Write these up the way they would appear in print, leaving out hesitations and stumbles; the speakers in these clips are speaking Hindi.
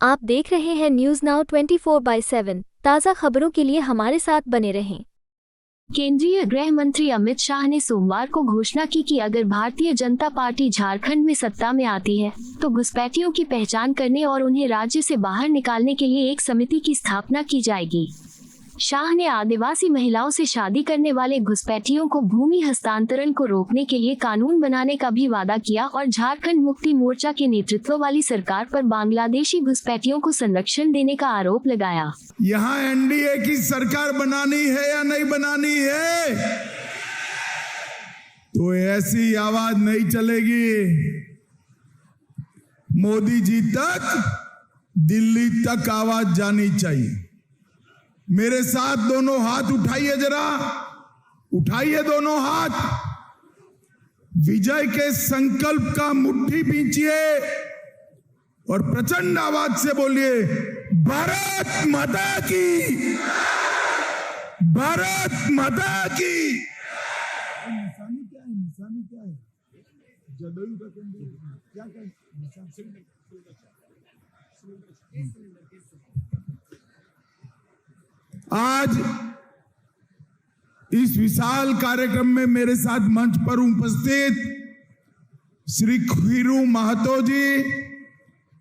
आप देख रहे हैं न्यूज नाउ 24/7। ताज़ा खबरों के लिए हमारे साथ बने रहें। केंद्रीय गृह मंत्री अमित शाह ने सोमवार को घोषणा की कि अगर भारतीय जनता पार्टी झारखंड में सत्ता में आती है तो घुसपैठियों की पहचान करने और उन्हें राज्य से बाहर निकालने के लिए एक समिति की स्थापना की जाएगी। शाह ने आदिवासी महिलाओं से शादी करने वाले घुसपैठियों को भूमि हस्तांतरण को रोकने के लिए कानून बनाने का भी वादा किया और झारखंड मुक्ति मोर्चा के नेतृत्व वाली सरकार पर बांग्लादेशी घुसपैठियों को संरक्षण देने का आरोप लगाया। यहाँ एनडीए की सरकार बनानी है या नहीं बनानी है, तो ऐसी आवाज नहीं चलेगी। मोदी जी तक, दिल्ली तक आवाज जानी चाहिए। मेरे साथ दोनों हाथ उठाइए, जरा उठाइए दोनों हाथ। विजय के संकल्प का मुट्ठी पींचिए और प्रचंड आवाज से बोलिए, भारत माता की, भारत माता की। निशानी क्या है? निशानी क्या है? जदयू का क्या निशान? आज इस विशाल कार्यक्रम में मेरे साथ मंच पर उपस्थित श्री खीरू महतो जी,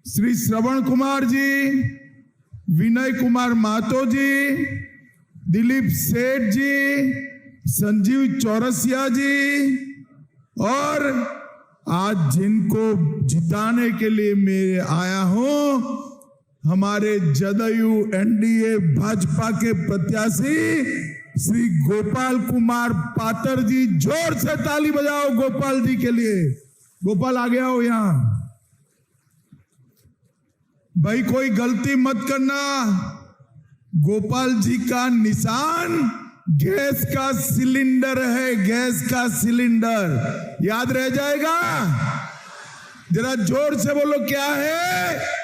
श्री श्रवण कुमार जी, विनय कुमार महतो जी, दिलीप सेठ जी, संजीव चौरसिया जी, और आज जिनको जिताने के लिए मैं आया हूं, हमारे जदयू एनडीए भाजपा के प्रत्याशी श्री गोपाल कुमार पातर जी। जोर से ताली बजाओ गोपाल जी के लिए। गोपाल आ गया हो यहां। भाई कोई गलती मत करना। गोपाल जी का निशान गैस का सिलेंडर है, गैस का सिलेंडर। याद रह जाएगा? जरा जोर से बोलो, क्या है?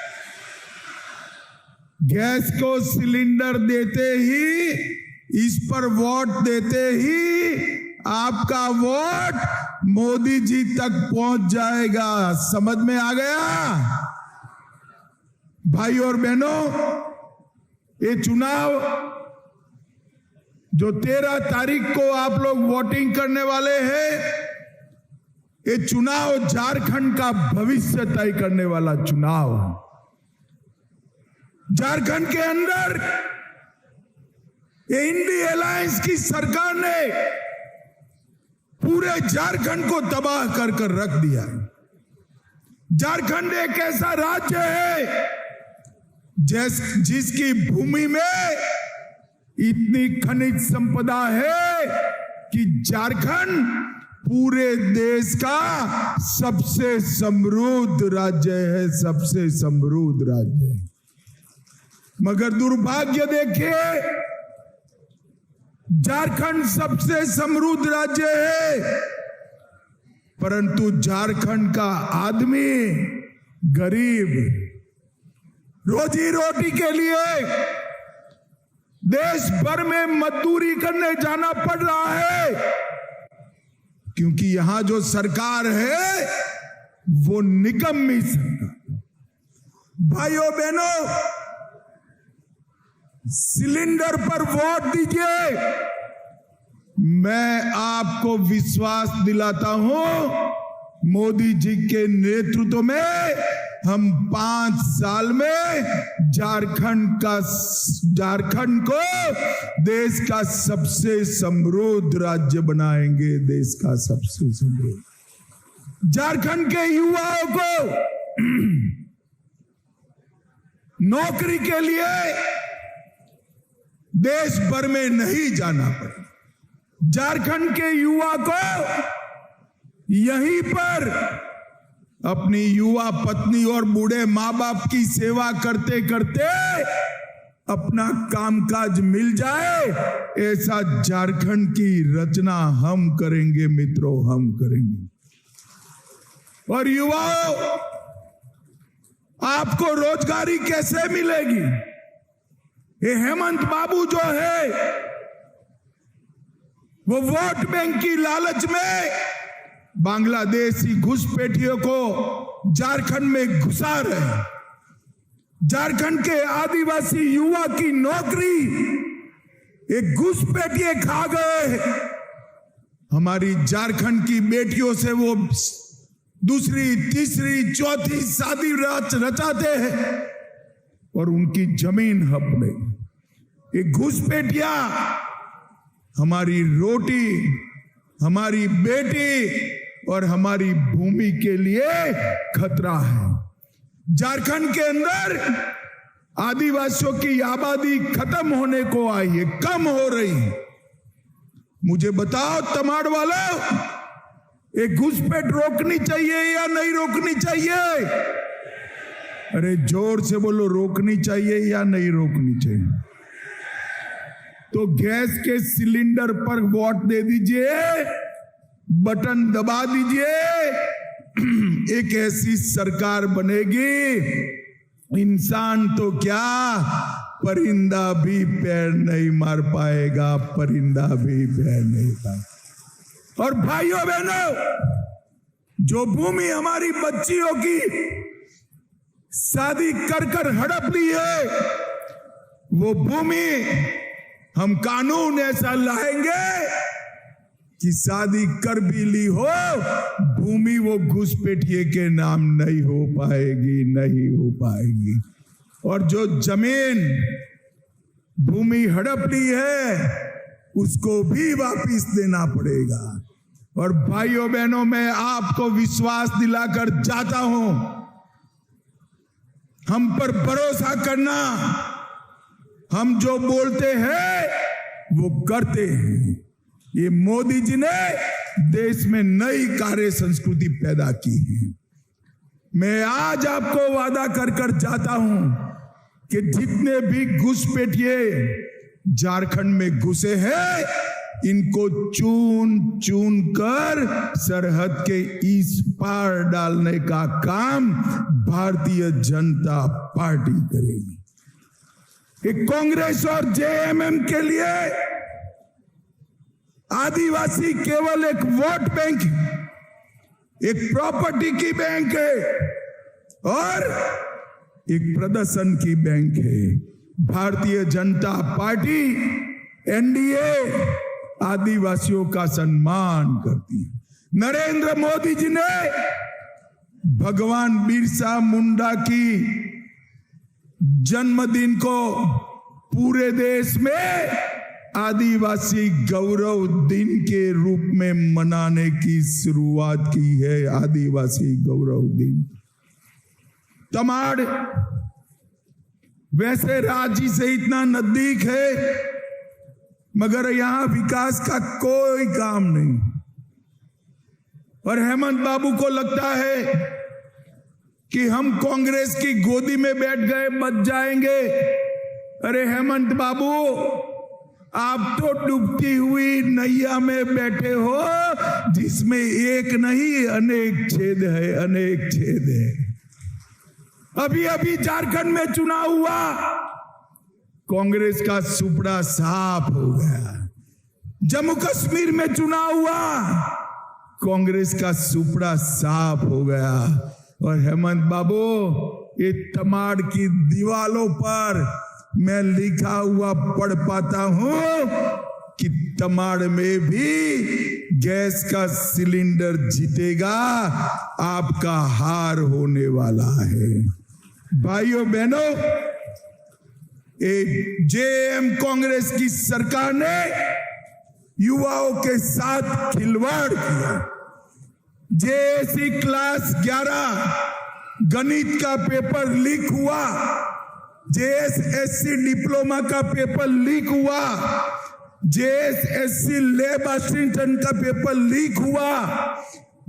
गैस को सिलेंडर देते ही, इस पर वोट देते ही आपका वोट मोदी जी तक पहुंच जाएगा। समझ में आ गया? भाई और बहनों, ये चुनाव जो 13 तारीख को आप लोग वोटिंग करने वाले हैं, ये चुनाव झारखंड का भविष्य तय करने वाला चुनाव है। झारखंड के अंदर इंडिया अलायंस की सरकार ने पूरे झारखंड को तबाह कर कर रख दिया है। झारखंड एक ऐसा राज्य है जिसकी भूमि में इतनी खनिज संपदा है कि झारखंड पूरे देश का सबसे समृद्ध राज्य है, सबसे समृद्ध राज्य है। मगर दुर्भाग्य देखिए, झारखंड सबसे समृद्ध राज्य है, परंतु झारखंड का आदमी गरीब, रोजी रोटी के लिए देश भर में मजदूरी करने जाना पड़ रहा है, क्योंकि यहां जो सरकार है वो निकम्मी सरकार। भाइयों बहनों, सिलेंडर पर वोट दीजिए। मैं आपको विश्वास दिलाता हूं, मोदी जी के नेतृत्व में हम 5 साल में झारखंड को देश का सबसे समृद्ध राज्य बनाएंगे। देश का सबसे समृद्ध। झारखंड के युवाओं को नौकरी के लिए देश भर में नहीं जाना पड़े। झारखंड के युवा को यहीं पर अपनी युवा पत्नी और बूढ़े माँ बाप की सेवा करते करते अपना कामकाज मिल जाए, ऐसा झारखंड की रचना हम करेंगे मित्रों, हम करेंगे। और युवाओं, आपको रोजगारी कैसे मिलेगी? ये हेमंत बाबू जो है वो वोट बैंक की लालच में बांग्लादेशी घुसपैठियों को झारखंड में घुसा रहे। झारखंड के आदिवासी युवा की नौकरी एक घुसपैठिए खा गए। हमारी झारखंड की बेटियों से वो दूसरी, तीसरी, चौथी शादी रचाते हैं और उनकी जमीन हड़प गई। एक घुसपैठिया हमारी रोटी, हमारी बेटी और हमारी भूमि के लिए खतरा है। झारखंड के अंदर आदिवासियों की आबादी खत्म होने को आई है, कम हो रही है। मुझे बताओ तमाड़ वालों, एक घुसपैठ रोकनी चाहिए या नहीं रोकनी चाहिए? अरे जोर से बोलो, रोकनी चाहिए या नहीं रोकनी चाहिए? तो गैस के सिलेंडर पर वोट दे दीजिए, बटन दबा दीजिए, एक ऐसी सरकार बनेगी, इंसान तो क्या परिंदा भी पैर नहीं मार पाएगा, परिंदा भी पैर नहीं पाएगा। और भाइयों बहनों, जो भूमि हमारी बच्चियों की शादी कर कर हड़प ली है, वो भूमि हम कानून ऐसा लाएंगे कि शादी कर भी ली हो, भूमि वो घुसपैठिए के नाम नहीं हो पाएगी, नहीं हो पाएगी। और जो जमीन भूमि हड़प ली है, उसको भी वापिस देना पड़ेगा। और भाइयों बहनों, मैं आपको विश्वास दिलाकर जाता हूं, हम पर भरोसा करना। हम जो बोलते हैं वो करते हैं। ये मोदी जी ने देश में नई कार्य संस्कृति पैदा की है। मैं आज आपको वादा कर कर जाता हूं कि जितने भी घुसपैठिए झारखंड में घुसे हैं, इनको चुन चुन कर सरहद के इस पार डालने का काम भारतीय जनता पार्टी करेगी। कांग्रेस और जेएमएम के लिए आदिवासी केवल एक वोट बैंक है, एक प्रॉपर्टी की बैंक है और एक प्रदर्शन की बैंक है। भारतीय जनता पार्टी एनडीए आदिवासियों का सम्मान करती है। नरेंद्र मोदी जी ने भगवान बिरसा मुंडा की जन्मदिन को पूरे देश में आदिवासी गौरव दिन के रूप में मनाने की शुरुआत की है। आदिवासी गौरव दिन तमाड़ वैसे रांची से इतना नजदीक है, मगर यहां विकास का कोई काम नहीं। और हेमंत बाबू को लगता है कि हम कांग्रेस की गोदी में बैठ गए, बच जाएंगे। अरे हेमंत बाबू, आप तो डूबती हुई नैया में बैठे हो, जिसमें एक नहीं अनेक छेद है, अनेक छेद है। अभी अभी झारखंड में चुनाव हुआ, कांग्रेस का सुपड़ा साफ हो गया। जम्मू कश्मीर में चुनाव हुआ, कांग्रेस का सुपड़ा साफ हो गया। और हेमंत बाबू, ये तमाड़ की दीवालों पर मैं लिखा हुआ पढ़ पाता हूं कि तमाड़ में भी गैस का सिलेंडर जीतेगा, आपका हार होने वाला है। भाइयों बहनों, एक जेएम कांग्रेस की सरकार ने युवाओं के साथ खिलवाड़ किया। जेएससी क्लास 11 गणित का पेपर लीक हुआ, जेएसएससी डिप्लोमा का पेपर लीक हुआ, जेएसएससी लैब असिस्टेंट का पेपर लीक हुआ,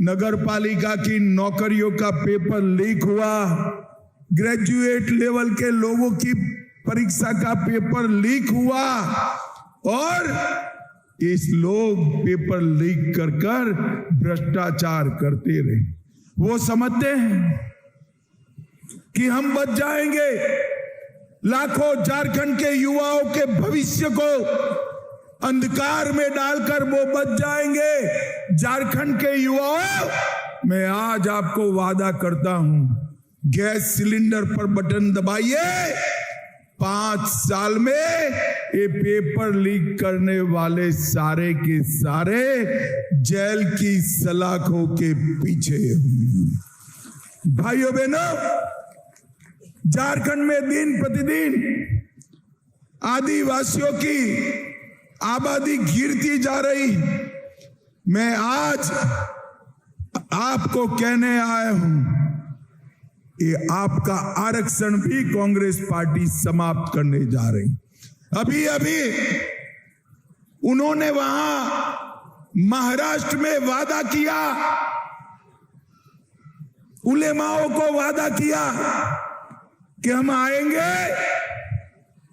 नगर पालिका की नौकरियों का पेपर लीक हुआ, ग्रेजुएट लेवल के लोगों की परीक्षा का पेपर लीक हुआ। और इस लोग पेपर लीक कर कर भ्रष्टाचार करते रहे। वो समझते हैं कि हम बच जाएंगे। लाखों झारखंड के युवाओं के भविष्य को अंधकार में डालकर वो बच जाएंगे। झारखंड के युवाओं, मैं आज आपको वादा करता हूं, गैस सिलेंडर पर बटन दबाइए, 5 साल में ये पेपर लीक करने वाले सारे के सारे जेल की सलाखों के पीछे होंगे। भाइयों बहनों, झारखंड में दिन प्रतिदिन आदिवासियों की आबादी गिरती जा रही। मैं आज आपको कहने आया हूं, ये आपका आरक्षण भी कांग्रेस पार्टी समाप्त करने जा रही। अभी अभी उन्होंने वहां महाराष्ट्र में वादा किया, उलेमाओं को वादा किया कि हम आएंगे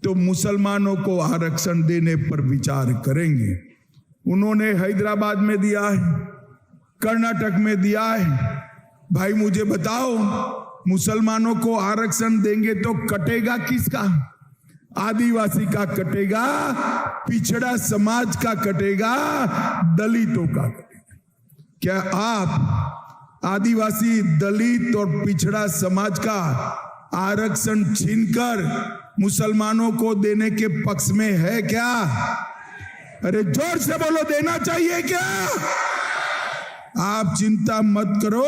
तो मुसलमानों को आरक्षण देने पर विचार करेंगे। उन्होंने हैदराबाद में दिया है, कर्नाटक में दिया है। भाई मुझे बताओ, मुसलमानों को आरक्षण देंगे तो कटेगा किसका? आदिवासी का कटेगा, पिछड़ा समाज का कटेगा, दलितों का कटेगा। क्या आप आदिवासी, दलित और पिछड़ा समाज का आरक्षण छीनकर मुसलमानों को देने के पक्ष में है क्या? अरे जोर से बोलो, देना चाहिए क्या? आप चिंता मत करो,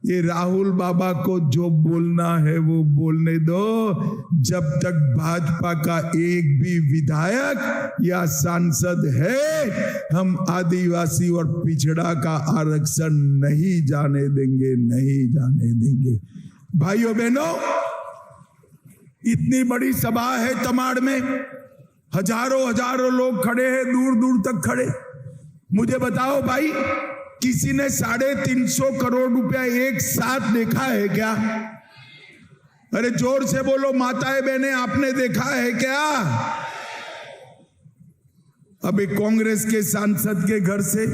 ये राहुल बाबा को जो बोलना है वो बोलने दो। जब तक भाजपा का एक भी विधायक या सांसद है, हम आदिवासी और पिछड़ा का आरक्षण नहीं जाने देंगे, नहीं जाने देंगे। भाइयों बहनों, इतनी बड़ी सभा है तमाड़ में, हजारों लोग खड़े हैं, दूर दूर तक खड़े। मुझे बताओ भाई, किसी ने 350 करोड़ रुपया एक साथ देखा है क्या? अरे जोर से बोलो माताएं बहनें, आपने देखा है क्या? अभी कांग्रेस के सांसद के घर से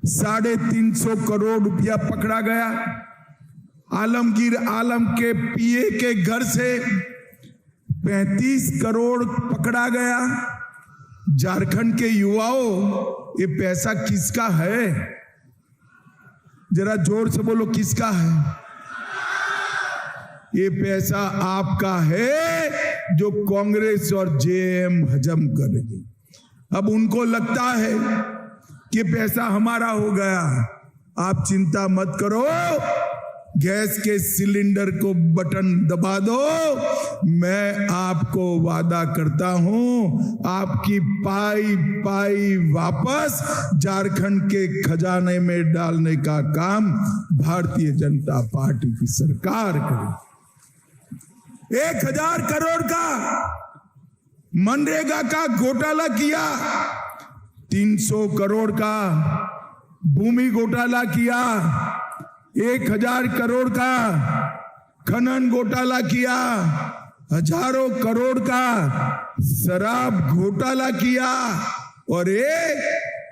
350 करोड़ रुपया पकड़ा गया। आलमगीर आलम के पीए के घर से 35 करोड़ पकड़ा गया। झारखंड के युवाओं, ये पैसा किसका है? जरा जोर से बोलो, किसका है? ये पैसा आपका है जो कांग्रेस और जेएम हजम करेगी। अब उनको लगता है कि पैसा हमारा हो गया। आप चिंता मत करो, गैस के सिलेंडर को बटन दबा दो। मैं आपको वादा करता हूं, आपकी पाई पाई वापस झारखंड के खजाने में डालने का काम भारतीय जनता पार्टी की सरकार करेगी। 1000 करोड़ का मनरेगा का घोटाला किया, 300 करोड़ का भूमि घोटाला किया, 1000 करोड़ का खनन घोटाला किया, हजारों करोड़ का शराब घोटाला किया, और ये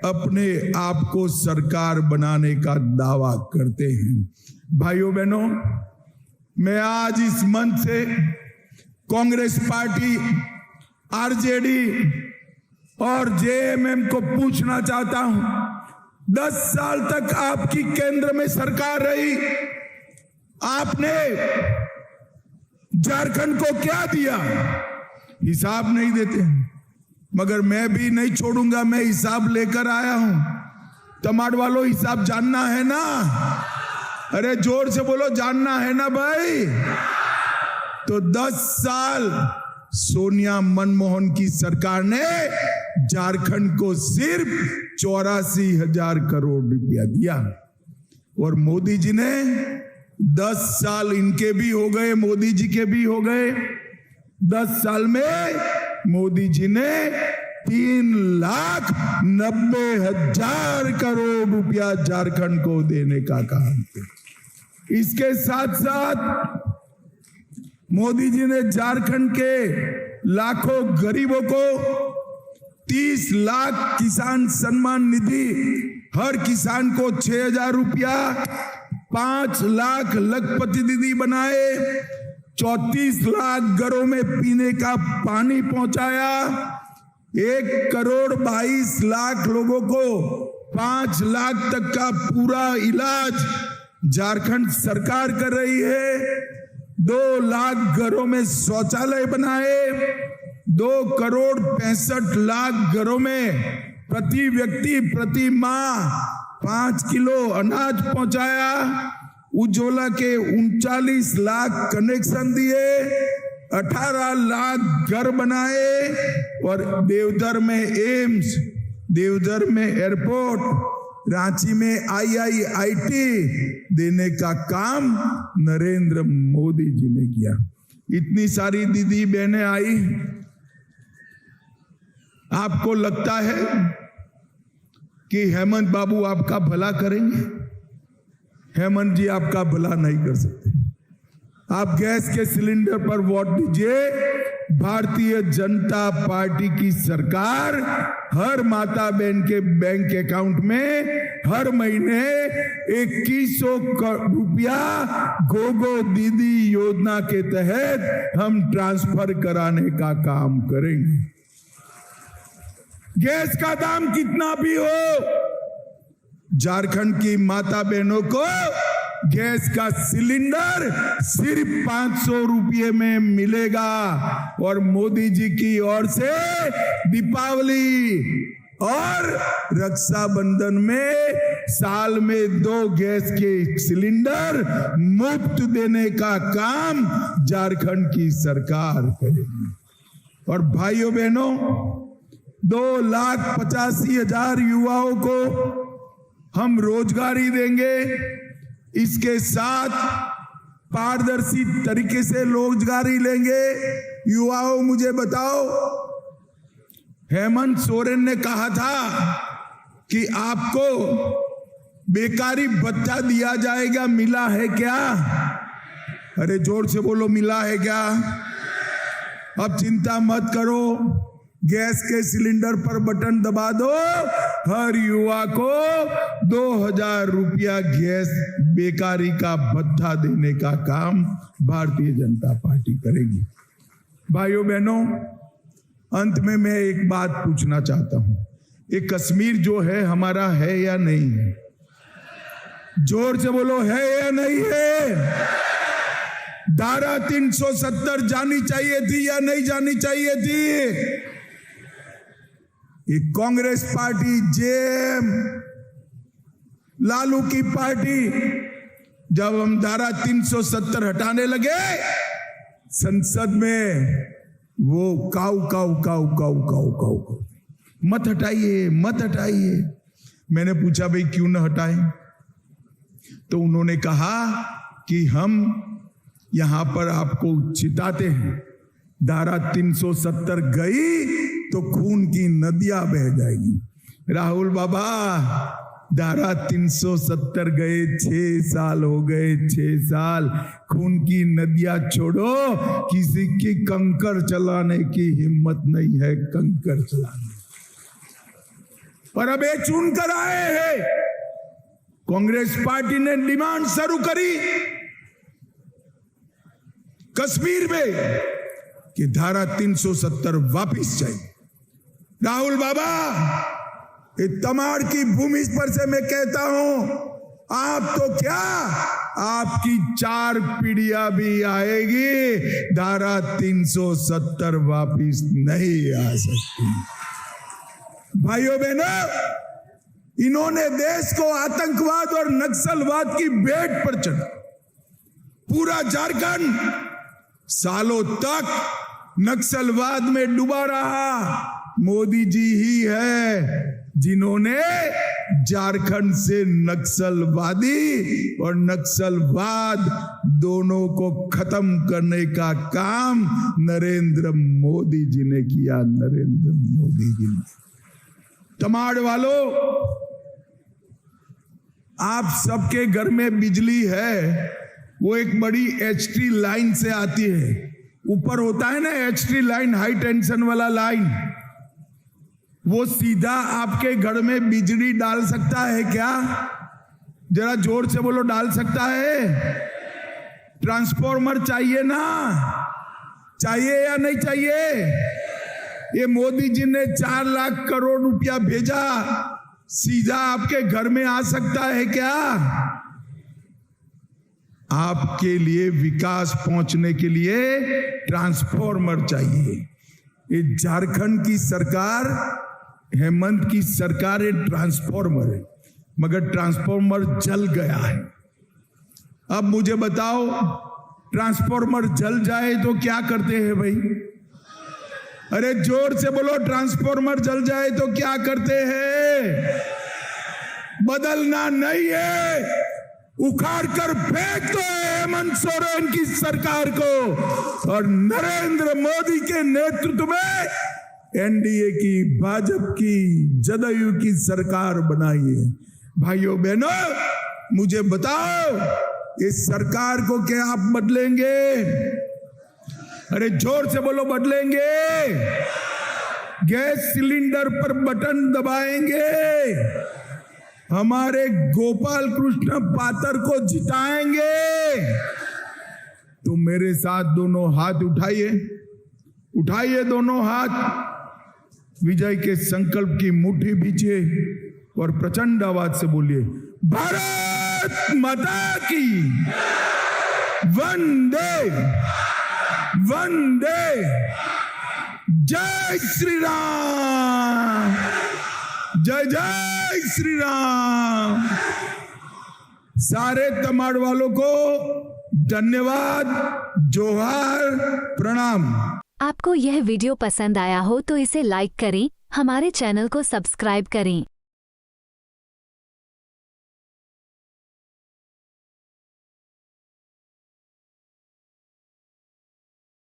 अपने आप को सरकार बनाने का दावा करते हैं। भाइयों बहनों, मैं आज इस मंच से कांग्रेस पार्टी, आरजेडी और जेएमएम को पूछना चाहता हूं, 10 साल तक आपकी केंद्र में सरकार रही, आपने झारखंड को क्या दिया? हिसाब नहीं देते। मगर मैं भी नहीं छोड़ूंगा, मैं हिसाब लेकर आया हूं। तमाड़ वालों, हिसाब जानना है ना? अरे जोर से बोलो, जानना है ना भाई? तो 10 साल सोनिया मनमोहन की सरकार ने झारखंड को सिर्फ 84,000 करोड़ रुपया दिया, और मोदी जी ने 10 साल, इनके भी हो गए, मोदी जी के भी हो गए। 10 साल में मोदी जी ने 3,90,000 करोड़ रुपया झारखंड को देने का काम किया। इसके साथ साथ मोदी जी ने झारखंड के लाखों गरीबों को 30 लाख किसान सम्मान निधि, हर किसान को 6,000 रुपया, 5 लाख लखपति दीदी बनाए, 34 लाख घरों में पीने का पानी पहुंचाया, 1,22,00,000 लोगों को 5 लाख तक का पूरा इलाज झारखंड सरकार कर रही है। 2 लाख घरों में शौचालय बनाए, 2,65,00,000 घरों में प्रति व्यक्ति प्रति माह 5 किलो अनाज पहुंचाया। उज्ज्वला के 39 लाख कनेक्शन दिए, 18 लाख घर बनाए और देवधर में एम्स, देवधर में एयरपोर्ट, रांची में IIIT देने का काम नरेंद्र मोदी जी ने किया। इतनी सारी दीदी बहनें आई, आपको लगता है कि हेमंत बाबू आपका भला करेंगे? हेमंत जी आपका भला नहीं कर सकते। आप गैस के सिलेंडर पर वोट दीजिए। भारतीय जनता पार्टी की सरकार हर माता बहन के बैंक अकाउंट में हर महीने 2100 रुपया गोगो दीदी योजना के तहत हम ट्रांसफर कराने का काम करेंगे। गैस का दाम कितना भी हो, झारखंड की माता बहनों को गैस का सिलेंडर सिर्फ 500 रुपये में मिलेगा। और मोदी जी की ओर से दीपावली और रक्षाबंधन में साल में 2 गैस के सिलेंडर मुफ्त देने का काम झारखंड की सरकार करेगी। और भाइयों बहनों, 2,85,000 युवाओं को हम रोजगारी देंगे। इसके साथ पारदर्शी तरीके से रोजगारी लेंगे। युवाओं, मुझे बताओ, हेमंत सोरेन ने कहा था कि आपको बेकारी भत्ता दिया जाएगा, मिला है क्या? अरे जोर से बोलो, मिला है क्या? अब चिंता मत करो, गैस के सिलेंडर पर बटन दबा दो, हर युवा को 2,000 रुपया गैस बेकारी का भत्ता देने का काम भारतीय जनता पार्टी करेगी। भाइयों बहनों, अंत में मैं एक बात पूछना चाहता हूं, ये कश्मीर जो है हमारा है या नहीं है? जोर से बोलो, है या नहीं है? धारा 370 जानी चाहिए थी या नहीं जानी चाहिए थी? ये कांग्रेस पार्टी, जेएम, लालू की पार्टी, जब हम धारा 370 हटाने लगे संसद में, वो काऊ काऊ काऊ काऊ काऊ काऊ, मत हटाइए मत हटाइए। मैंने पूछा भाई क्यों न हटाएं? तो उन्होंने कहा कि हम यहां पर आपको चिताते हैं, धारा 370 गई तो खून की नदियां बह जाएगी। राहुल बाबा, धारा 370 गए, 6 साल हो गए, 6 साल, खून की नदियां छोड़ो, किसी की कंकर चलाने की हिम्मत नहीं है, कंकर चलाने। पर अब ये चुन कर आए हैं, कांग्रेस पार्टी ने डिमांड शुरू करी कश्मीर में कि धारा 370 वापिस चाहिए। राहुल बाबा, ये तमाड़ की भूमि पर से मैं कहता हूं, आप तो क्या, आपकी 4 पीढ़ियां भी आएगी, धारा 370 वापिस नहीं आ सकती। भाइयों बहनों, इन्होंने देश को आतंकवाद और नक्सलवाद की भेंट पर चढ़ा। पूरा झारखंड सालों तक नक्सलवाद में डूबा रहा। मोदी जी ही है जिन्होंने झारखंड से नक्सलवादी और नक्सलवाद दोनों को खत्म करने का काम नरेंद्र मोदी जी ने किया। नरेंद्र मोदी जी ने। तमाड़ वालों, आप सबके घर में बिजली है, वो एक बड़ी HT लाइन से आती है। ऊपर होता है ना HT लाइन, हाई टेंशन वाला लाइन, वो सीधा आपके घर में बिजली डाल सकता है क्या? जरा जोर से बोलो, डाल सकता है? ट्रांसफॉर्मर चाहिए ना, चाहिए या नहीं चाहिए? ये मोदी जी ने 4 लाख करोड़ रुपया भेजा, सीधा आपके घर में आ सकता है क्या? आपके लिए विकास पहुंचने के लिए ट्रांसफॉर्मर चाहिए। ये झारखंड की सरकार, हेमंत की सरकार ये ट्रांसफॉर्मर है, मगर ट्रांसफॉर्मर जल गया है। अब मुझे बताओ, ट्रांसफॉर्मर जल जाए तो क्या करते हैं भाई? अरे जोर से बोलो, ट्रांसफॉर्मर जल जाए तो क्या करते हैं? बदलना नहीं है, उखाड़ कर फेंक दो हेमंत सोरेन की सरकार को और नरेंद्र मोदी के नेतृत्व में एनडीए की, भाजपा की, जदयू की सरकार बनाइए। भाइयों बहनों, मुझे बताओ, इस सरकार को क्या आप बदलेंगे? अरे जोर से बोलो, बदलेंगे? गैस सिलेंडर पर बटन दबाएंगे? हमारे गोपाल कृष्ण पातर को जिताएंगे? तो मेरे साथ दोनों हाथ उठाइए, उठाइए दोनों हाथ, विजय के संकल्प की मुट्ठी भींचिए और प्रचंड आवाज से बोलिए, भारत माता की वंदे वंदे, जय श्री राम, जय जय श्री राम। सारे तमाड़ वालों को धन्यवाद, जोहार, प्रणाम। आपको यह वीडियो पसंद आया हो तो इसे लाइक करें, हमारे चैनल को सब्सक्राइब करें।